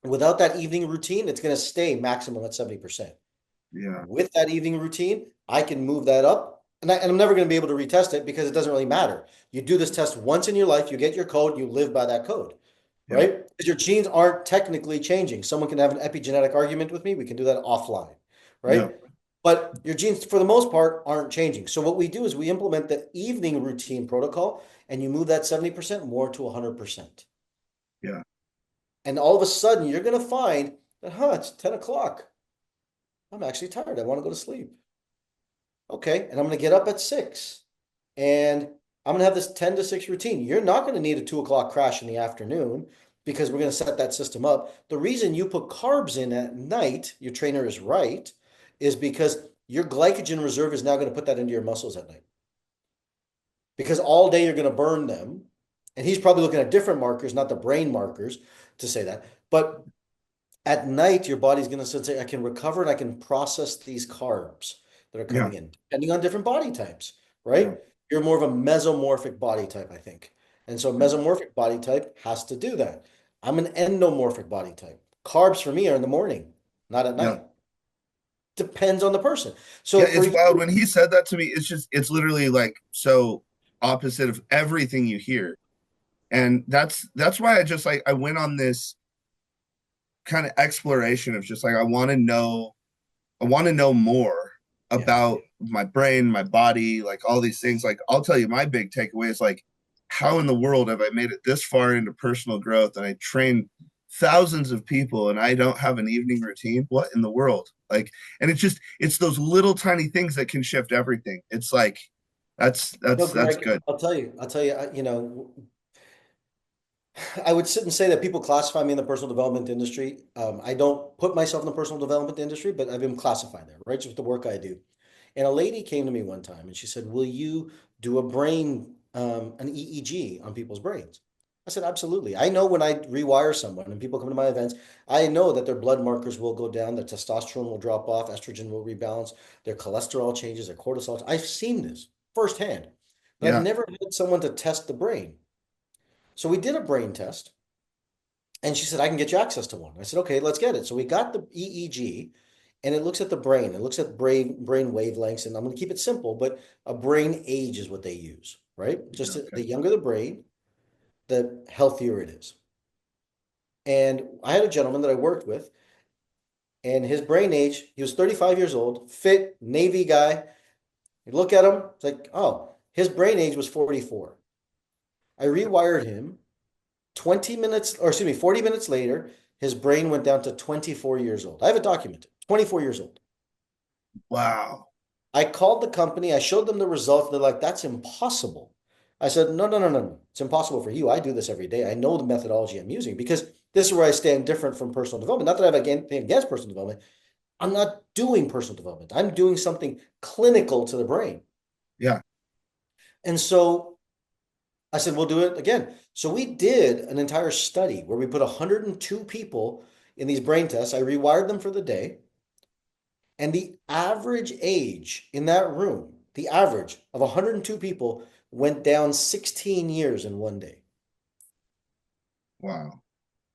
Without that evening routine, it's going to stay maximum at 70%. Yeah. With that evening routine, I can move that up. And I'm never going to be able to retest it because it doesn't really matter. You do this test once in your life, you get your code, you live by that code, Yeah. right? Because your genes aren't technically changing. Someone can have an epigenetic argument with me. We can do that offline, Yeah. right? But your genes, for the most part, aren't changing. So what we do is we implement the evening routine protocol and you move that 70% more to 100%. Yeah. And all of a sudden, you're going to find that, it's 10 o'clock. I'm actually tired. I want to go to sleep. Okay. And I'm going to get up at 6. And I'm going to have this 10 to 6 routine. You're not going to need a 2 o'clock crash in the afternoon because we're going to set that system up. The reason you put carbs in at night, your trainer is right, is because your glycogen reserve is now going to put that into your muscles at night. Because all day you're going to burn them. And he's probably looking at different markers, not the brain markers to say that. But at night, your body's going to say, I can recover and I can process these carbs that are Yeah. coming in, depending on different body types, Yeah. right? You're more of a mesomorphic body type, I think. And so, Yeah. mesomorphic body type has to do that. I'm an endomorphic body type. Carbs for me are in the morning, not at Yeah. night. Depends on the person. Yeah. So, for It's wild you, when he said that to me. It's literally like so opposite of everything you hear. And that's why I just like I went on this kind of exploration of just like I want to know more yeah. about my brain, my body, like all these things. Like I'll tell you my big takeaway is like how in the world have I made it this far into personal growth and I train thousands of people and I don't have an evening routine? What in the world? Like and it's those little tiny things that can shift everything. It's like No, that's Greg, good. I'll tell you, I would sit and say that people classify me in the personal development industry. I don't put myself in the personal development industry, but I've been classified there, right? Just with the work I do. And a lady came to me one time and she said, will you do an EEG on people's brains? I said, absolutely. I know when I rewire someone and people come to my events, I know that their blood markers will go down, their testosterone will drop off, estrogen will rebalance, their cholesterol changes, their cortisol. I've seen this firsthand, but I've Yeah. never had someone to test the brain. So we did a brain test And she said, I can get you access to one. I said, okay, let's get it. So we got the EEG, and it looks at the brain. It looks at brain wavelengths. And I'm going to keep it simple, but a brain age is what they use, right? Just Okay. the younger the brain, the healthier it is. And I had a gentleman that I worked with, and his brain age, he was 35 years old, fit, Navy guy. You look at him, it's like, oh, his brain age was 44. I rewired him 20 minutes, or excuse me, 40 minutes later, his brain went down to 24 years old. I have it documented, 24 years old. Wow. I called the company, I showed them the results. They're like, that's impossible. I said, no, no, no, no, no. It's impossible for you. I do this every day. I know the methodology I'm using because this is where I stand different from personal development. Not that I have anything against personal development. I'm not doing personal development. I'm doing something clinical to the brain. Yeah. And so I said, we'll do it again. So we did an entire study where we put 102 people in these brain tests. I rewired them for the day. And the average age in that room, the average of 102 people went down 16 years in one day. Wow.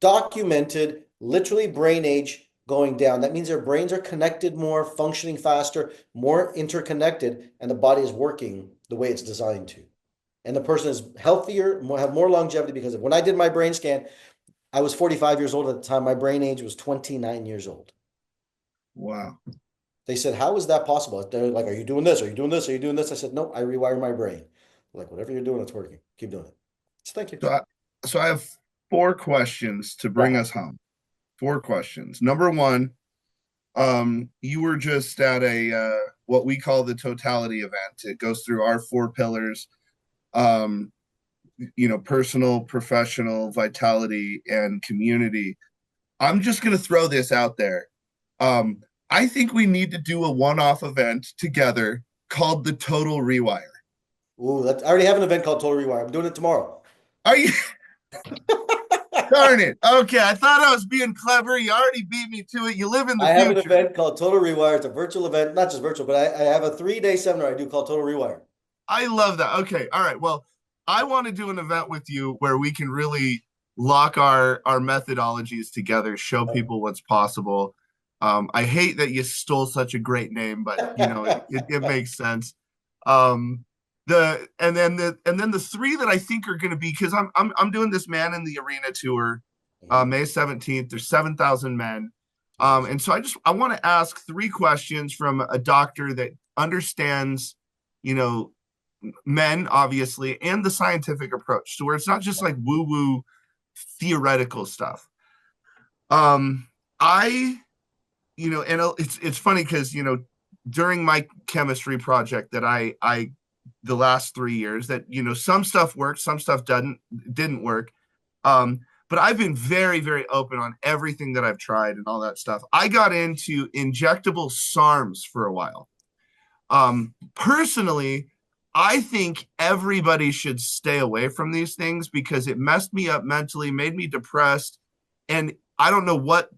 Documented, literally brain age going down. That means their brains are connected more, functioning faster, more interconnected, and the body is working the way it's designed to. And the person is healthier, have more longevity because of when I did my brain scan, I was 45 years old at the time. My brain age was 29 years old. Wow. They said, how is that possible? They're like, are you doing this? Are you doing this? Are you doing this? I said, no, I rewire my brain. They're like, whatever you're doing, it's working. Keep doing it. So thank you. So I have four questions to bring Yeah. us home. Four questions. Number one, you were just at a what we call the totality event. It goes through our four pillars, um, personal, professional, vitality, and community. I'm just gonna throw this out there. Um, I think we need to do a one-off event together called the Total Rewire. Ooh, I already have an event called Total Rewire. I'm doing it tomorrow. Are you darn it? Okay, I thought I was being clever. You already beat me to it. You live in the I have an future. event called Total Rewire. It's a virtual event, not just virtual, but I have a 3-day seminar I do called Total Rewire. I love that. Okay, all right. Well, I want to do an event with you where we can really lock our methodologies together, show people what's possible. I hate that you stole such a great name, but it makes sense. Um, the three that I think are going to be because I'm doing this Man in the Arena tour, Mhm. May 17th. There's 7,000 men, Amazing. and so I want to ask three questions from a doctor that understands, you know, men obviously, and the scientific approach, so where it's not just like woo woo theoretical stuff. Um, I and it's funny because during my chemistry project that I the last 3 years that some stuff worked, some stuff didn't work. But I've been very, very open on everything that I've tried and all that stuff. I got into injectable SARMs for a while. Personally, I think everybody should stay away from these things because it messed me up mentally, made me depressed, and I don't know what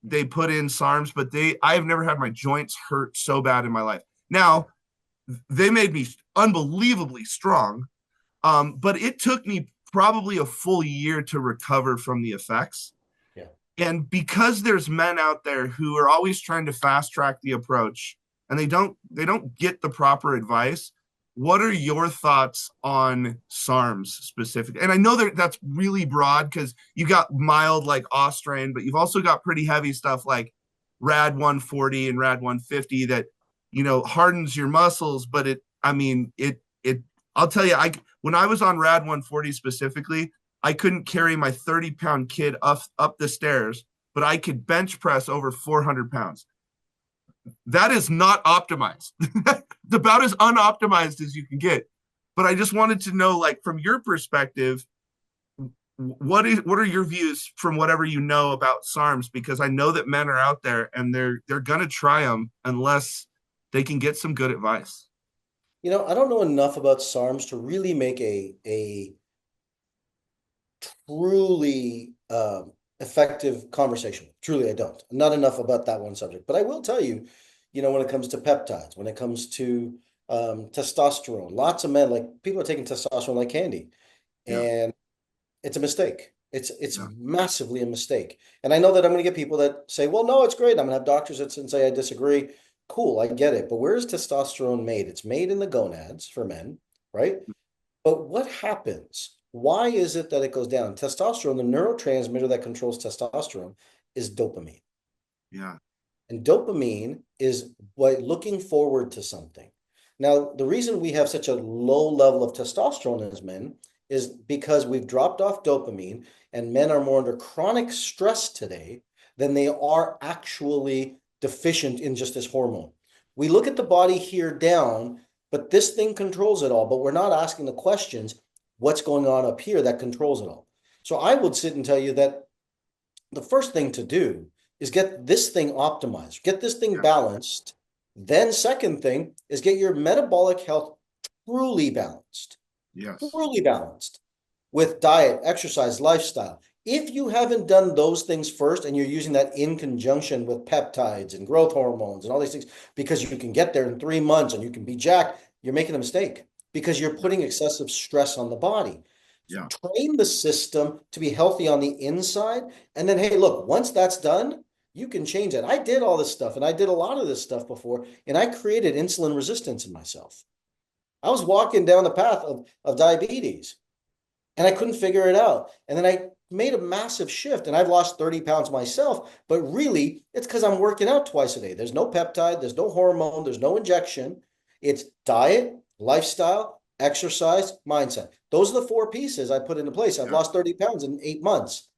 they put in SARMs, but I've never had my joints hurt so bad in my life. Now, they made me unbelievably strong, but it took me probably a full year to recover from the effects. Yeah. And because there's men out there who are always trying to fast track the approach and they don't get the proper advice, what are your thoughts on SARMs specifically? And I know that's really broad because you got mild like Austrain, but you've also got pretty heavy stuff like Rad 140 and Rad 150 that hardens your muscles, but it I'll tell you, I when I was on Rad 140 specifically, I couldn't carry my 30-pound kid up the stairs, but I could bench press over 400 pounds. That is not optimized. About as unoptimized as you can get. But I just wanted to know, like, from your perspective, what are your views from whatever you know about SARMs? Because I know that men are out there and they're gonna try them unless they can get some good advice. I don't know enough about SARMs to really make a truly effective conversation. Truly, I don't. Not enough about that one subject. But I will tell you, when it comes to peptides, when it comes to testosterone, lots of men, like people are taking testosterone like candy, Yeah. and it's a mistake. It's Yeah. massively a mistake. And I know that I'm going to get people that say, well, no, it's great. I'm going to have doctors that say I disagree. Cool, I get it. But where is testosterone made? It's made in the gonads for men, right? But what happens? Why is it that it goes down? Testosterone, the neurotransmitter that controls testosterone, is dopamine. Yeah. And dopamine is what looking forward to something. Now, the reason we have such a low level of testosterone as men is because we've dropped off dopamine, and men are more under chronic stress today than they are actually deficient in just this hormone. We look at the body here down, but this thing controls it all, but we're not asking the questions, what's going on up here that controls it all? So I would sit and tell you that the first thing to do is get this thing optimized, get this thing Yes. balanced. Then, second thing is get your metabolic health truly balanced, Yes. truly balanced with diet, exercise, lifestyle. If you haven't done those things first and you're using that in conjunction with peptides and growth hormones and all these things, because you can get there in 3 months and you can be jacked, you're making a mistake because you're Yeah. putting excessive stress on the body. Yeah. Train the system to be healthy on the inside. And then, hey, look, once that's done, you can change it. I did all this stuff and I did a lot of this stuff before, and I created insulin resistance in myself. I was walking down the path of diabetes and I couldn't figure it out. And then I made a massive shift and I've lost 30 pounds myself. But really, it's because I'm working out twice a day. There's no peptide, there's no hormone, there's no injection. It's diet, lifestyle, exercise, mindset. Those are the four pieces I put into place. I've Yeah. lost 30 pounds in 8 months,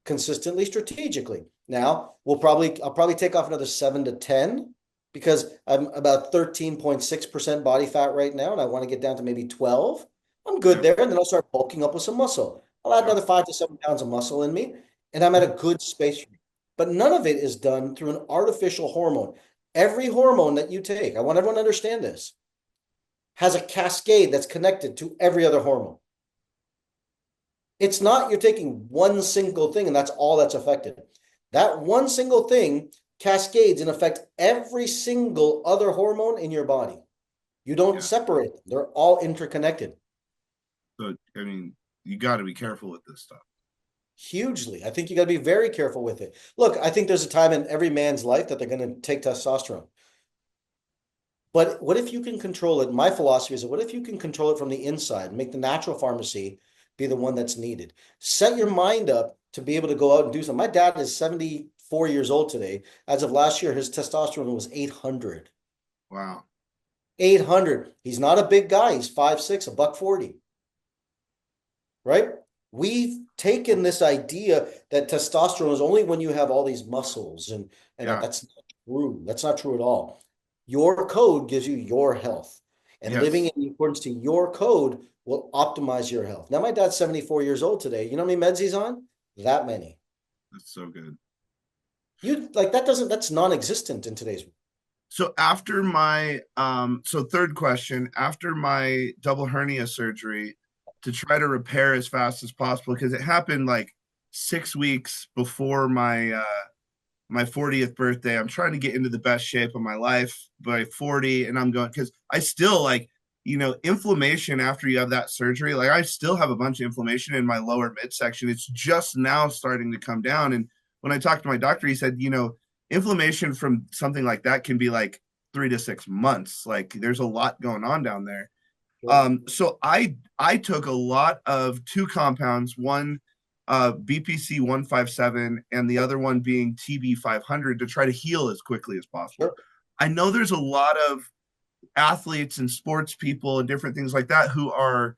consistently, strategically. Now I'll probably take off another 7 to 10 because I'm about 13.6% body fat right now, and I want to get down to maybe 12. I'm good Yeah. there, and then I'll start bulking up with some muscle. I'll add Yeah. another 5 to 7 pounds of muscle in me, and I'm at a Yeah. good space. But none of it is done through an artificial hormone. Every hormone that you take, I want everyone to understand this, has a cascade that's connected to every other hormone. It's not you're taking one single thing and that's all that's affected. That one single thing cascades and affects every single other hormone in your body. You don't Yeah. separate them. They're all interconnected. So, I mean, you got to be careful with this stuff. Hugely. I think you got to be very careful with it. Look, I think there's a time in every man's life that they're going to take testosterone. But what if you can control it? My philosophy is that what if you can control it from the inside, make the natural pharmacy be the one that's needed? Set your Yeah. mind up to be able to go out and do something. My dad is 74 years old today. As of last year, his testosterone was 800. Wow. 800. He's not a big guy. He's 5'6", a buck 40, right? We've taken this idea that testosterone is only when you have all these muscles, and Yeah. that's not true. That's not true at all. Your code gives you your health, and living Yes. in accordance to your code will optimize your health. Now, my dad's 74 years old today. You know how many meds he's on? That many. That's so good. You like that doesn't that's non-existent in today's world. So after my so third question, after my double hernia surgery, to try to repair as fast as possible because it happened like 6 weeks before my 40th birthday. I'm trying to get into the best shape of my life by 40, and I'm going because I still like, inflammation after you have that surgery. Like I still have a bunch of inflammation in my lower midsection. It's just now starting to come down. And when I talked to my doctor, he said, inflammation from something like that can be like 3 to 6 months. Like there's a lot going on down there. Sure. So I took a lot of two compounds, one BPC 157 and the other one being TB 500 to try to heal as quickly as possible. Sure. I know there's a lot of athletes and sports people and different things like that who are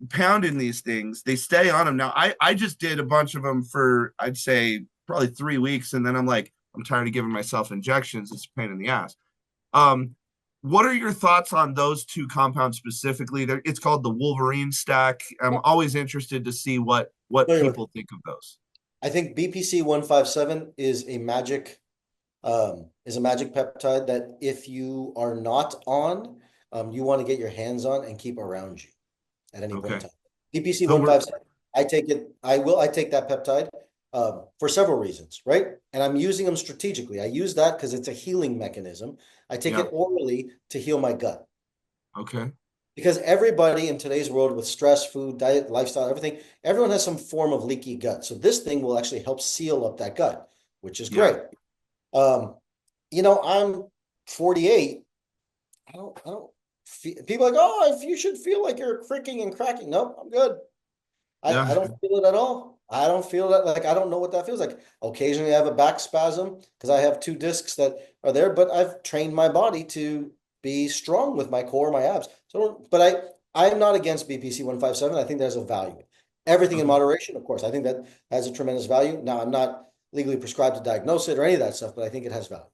pounding these things. They stay on them. Now I just did a bunch of them for I'd say probably 3 weeks, and then I'm like I'm tired of giving myself injections. It's a pain in the ass. Um, what are your thoughts on those two compounds specifically? It's called the Wolverine stack. I'm Yeah. always interested to see what Familiar with it. people think of those. I think BPC 157 is a magic peptide that if you are not on, you want to get your hands on and keep around you at any point in Okay. time. BPC So we're 157, I take it, I take that peptide for several reasons, right? And I'm using them strategically. I use that because it's a healing mechanism. I take yeah, it orally to heal my gut. okay. Because everybody in today's world with stress, food, diet, lifestyle, everything, everyone has some form of leaky gut. So this thing will actually help seal up that gut, which is Yeah. great. Um, I'm 48. I don't feel, people are like, oh, if you should feel like you're cricking and cracking. Nope, I'm good. I Yeah. don't feel it at all. I don't feel that, like I don't know what that feels like. Occasionally I have a back spasm because I have two discs that are there, but I've trained my body to be strong with my core, my abs. So, but I'm not against BPC 157. I think there's a value. Everything in Okay. moderation, of course. I think that has a tremendous value. Now, I'm not legally prescribed to diagnose it or any of that stuff, but I think it has value.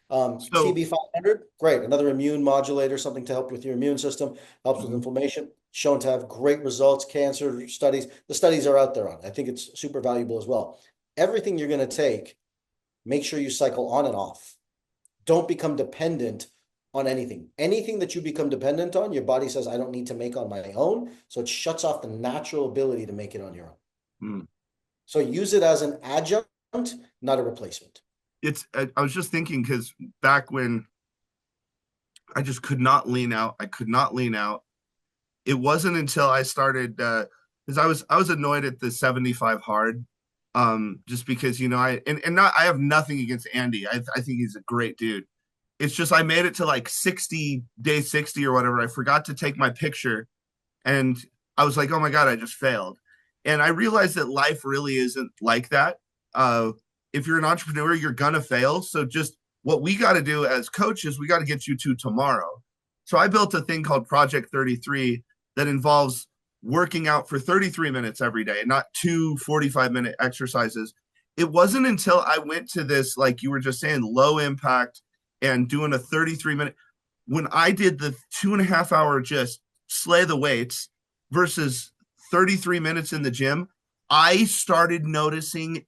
So, CB500, great. Another immune modulator, something to help with your immune system, helps with mhm. inflammation, shown to have great results. Cancer studies, the studies are out there on it. I think it's super valuable as well. Everything you're going to take, make sure you cycle on and off. Don't become dependent on anything. Anything that you become dependent on, your body says, I don't need to make on my own. So it shuts off the natural ability to make it on your own. Mm. So use it as an adjunct, not a replacement. I was just thinking because back when I just could not lean out, I could not lean out. It wasn't until I started because I was annoyed at the 75 hard. Just because and not I have nothing against Andy. I think he's a great dude. It's just I made it to like 60 day 60 or whatever. I forgot to take my picture and I was like, oh my God, I just failed. And I realized that life really isn't like that. Uh, if you're an entrepreneur, you're gonna fail. So just what we got to do as coaches, we got to get you to tomorrow. So I built a thing called Project 33 that involves working out for 33 minutes every day, not two 45-minute exercises. It wasn't until I went to this, like you were just saying, low impact and doing a 33-minute, when I did the 2.5 hour just slay the weights versus 33 minutes in the gym, I started noticing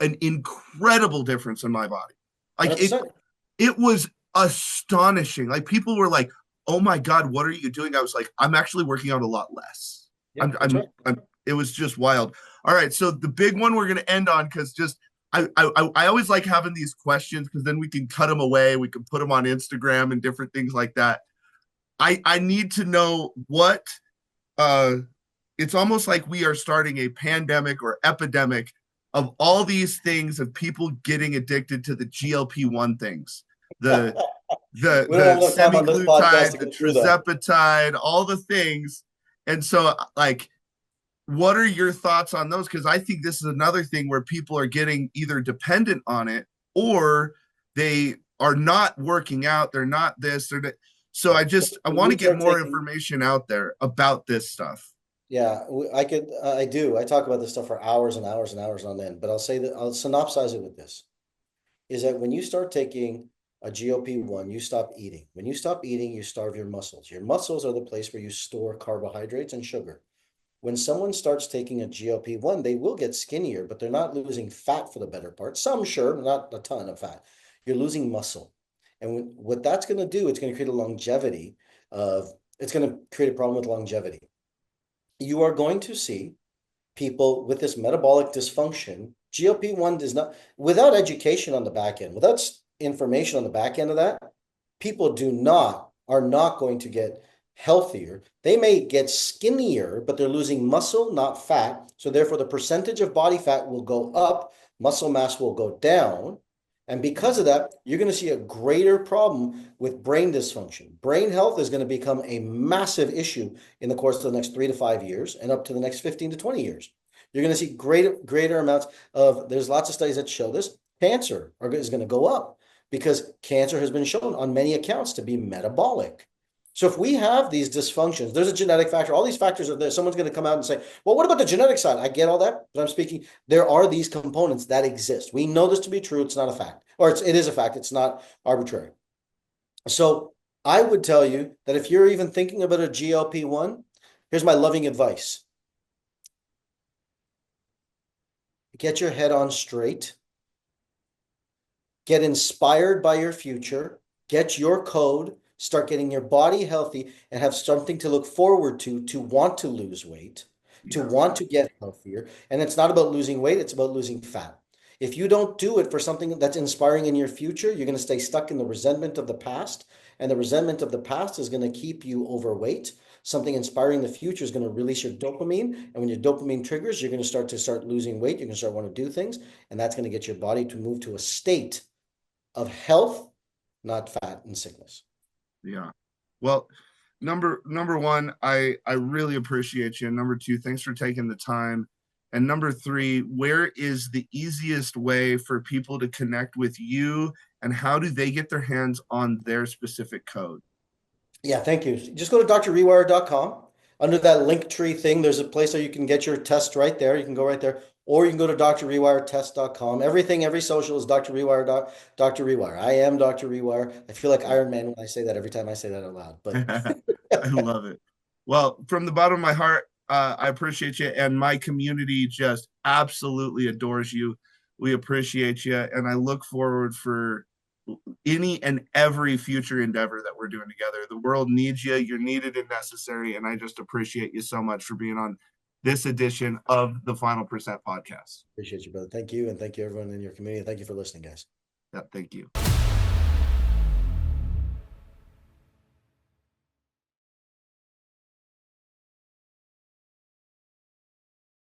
an incredible difference in my body. Like it 100%. it was astonishing. Like people were like, "Oh my God, what are you doing?" I was like, "I'm actually working out a lot less." Yeah, that's right. It was just wild. All right, so the big one we're gonna end on because just I always like having these questions because then we can cut them away. We can put them on Instagram and different things like that. I need to know what uh it's almost like we are starting a pandemic or epidemic of all these things of people getting addicted to the GLP-1 things. The the We don't have the enough time on this podcast semiglutide, to the go through that. trizepatide, all the things. And so like what are your thoughts on those? Because I think this is another thing where people are getting either dependent on it or they are not working out. They're not this. They're so Yeah. I When want you to get start more taking, information out there about this stuff. yeah, I could, I do. I talk about this stuff for hours and hours and hours on end, but I'll say that I'll synopsize it with this, is that when you start taking a GLP-1, you stop eating. When you stop eating, you starve your muscles. Your muscles are the place where you store carbohydrates and sugar. When someone starts taking a GLP-1, they will get skinnier, but they're not losing fat for the better part. Some, sure, not a ton of fat. You're losing muscle. And what that's going to do, it's going to create a longevity of, it's going to create a problem with longevity. You are going to see people with this metabolic dysfunction. GLP-1 does not, without education on the back end, without information on the back end of that, people are not going to get healthier. They may get skinnier, but they're losing muscle, not fat. So therefore, the percentage of body fat will go up, muscle mass will go down. And because of that, you're going to see a greater problem with brain dysfunction. Brain health is going to become a massive issue in the course of the next 3 to 5 years and up to the next 15 to 20 years. You're going to see greater amounts of, there's lots of studies that show this, cancer is going to go up because cancer has been shown on many accounts to be metabolic. So if we have these dysfunctions, there's a genetic factor. All these factors are there. Someone's going to come out and say, well, what about the genetic side? I get all that, but I'm speaking, there are these components that exist. We know this to be true. It's not a fact, or it is a fact. It's not arbitrary. So I would tell you that if you're even thinking about a GLP-1, here's my loving advice. Get your head on straight. Get inspired by your future, get your code, start getting your body healthy, and have something to look forward to want to lose weight, to Yeah. want to get healthier. And it's not about losing weight, it's about losing fat. If you don't do it for something that's inspiring in your future, you're going to stay stuck in the resentment of the past. And the resentment of the past is going to keep you overweight. something inspiring in the future is going to release your dopamine. And when your dopamine triggers, you're going to start losing weight. You're going to start wanting to do things. And that's going to get your body to move to a state of health, not fat and sickness. Yeah. Well, number one, I really appreciate you. And number two, thanks for taking the time. And number three, where is the easiest way for people to connect with you, and how do they get their hands on their specific code? Yeah, thank you. Just go to drrewire.com. Under that link tree thing, there's a place where you can get your test right there. You can go right there. Or you can go to drrewiretest.com. Everything, every social is Dr. Rewire, Dr. Rewire. I am Dr. Rewire. I feel like Iron Man when I say that every time I say that out loud. But I love it. Well, from the bottom of my heart, I appreciate you, and my community just absolutely adores you. We appreciate you, and I look forward for any and every future endeavor that we're doing together. The world needs you. You're needed and necessary, and I just appreciate you so much for being on this edition of the Final Percent podcast. appreciate you, brother. Thank you. And thank you, everyone in your community. Thank you for listening, guys. Yeah, thank you.